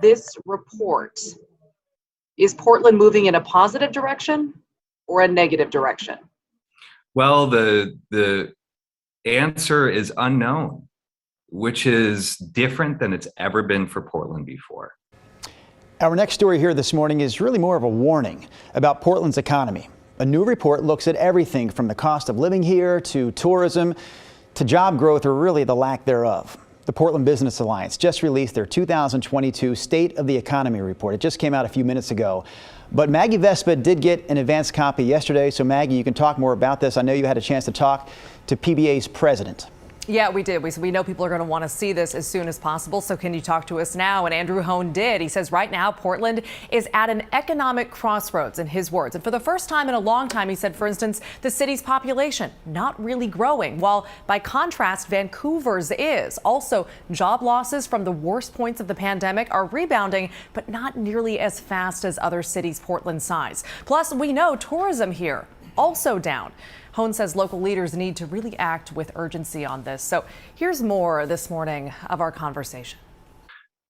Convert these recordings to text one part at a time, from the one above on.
This report, is Portland moving in a positive direction or a negative direction? Well, the answer is unknown, which is different than it's ever been for Portland before. Our next story here this morning is really more of a warning about Portland's economy. A new report looks at everything from the cost of living here to tourism to job growth, or really the lack thereof. The Portland Business Alliance just released their 2022 State of the Economy report. It just came out a few minutes ago. But Maggie Vespa did get an advance copy yesterday. So Maggie, you can talk more about this. I know you had a chance to talk to PBA's president. Yeah, we did. We know people are going to want to see this as soon as possible. So can you talk to us now? And Andrew Hone did. He says right now Portland is at an economic crossroads, in his words. And for the first time in a long time, he said, for instance, the city's population not really growing, while by contrast, Vancouver's is. Also, job losses from the worst points of the pandemic are rebounding, but not nearly as fast as other cities Portland's size. Plus, we know tourism here also down. Hone says local leaders need to really act with urgency on this. So here's more this morning of our conversation.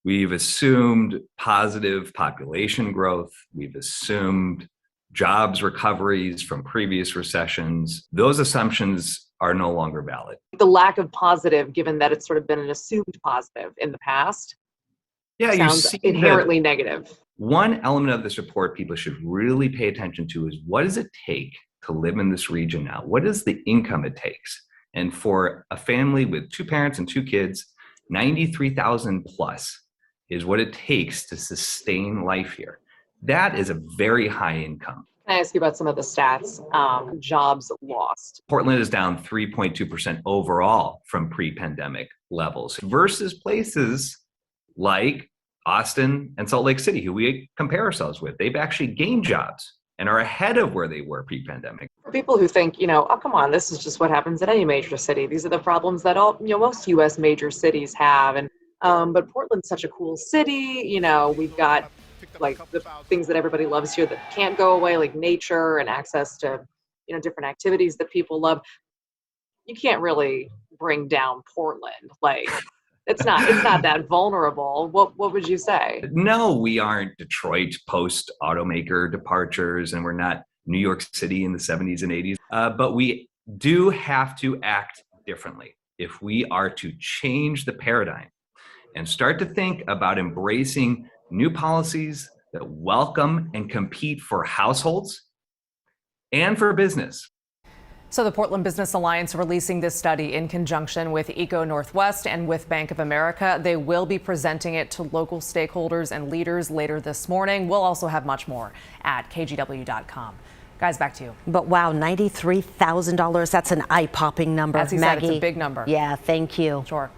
We've assumed positive population growth. We've assumed jobs recoveries from previous recessions. Those assumptions are no longer valid. The lack of positive, given that it's sort of been an assumed positive in the past, sounds inherently negative. One element of this report people should really pay attention to is, what does it take to live in this region now? What is the income it takes? And for a family with 2 parents and 2 kids, $93,000 plus is what it takes to sustain life here. That is a very high income. Can I ask you about some of the stats? Jobs lost. Portland is down 3.2% overall from pre-pandemic levels versus places like Austin and Salt Lake City, who we compare ourselves with. They've actually gained jobs and are ahead of where they were pre-pandemic. For people who think, oh, come on, this is just what happens in any major city. These are the problems that most U.S. major cities have. And but Portland's such a cool city. We've got like the things that everybody loves here that can't go away, like nature and access to different activities that people love. You can't really bring down Portland. Like it's not that vulnerable. What would you say? No, we aren't Detroit post automaker departures, and we're not New York City in the 70s and 80s. But we do have to act differently if we are to change the paradigm and start to think about embracing new policies that welcome and compete for households and for business. So the Portland Business Alliance releasing this study in conjunction with Eco Northwest and with Bank of America. They will be presenting it to local stakeholders and leaders later this morning. We'll also have much more at kgw.com. Guys, back to you. But wow, $93,000, that's an eye-popping number. As he said, it's a big number. Yeah, thank you. Sure.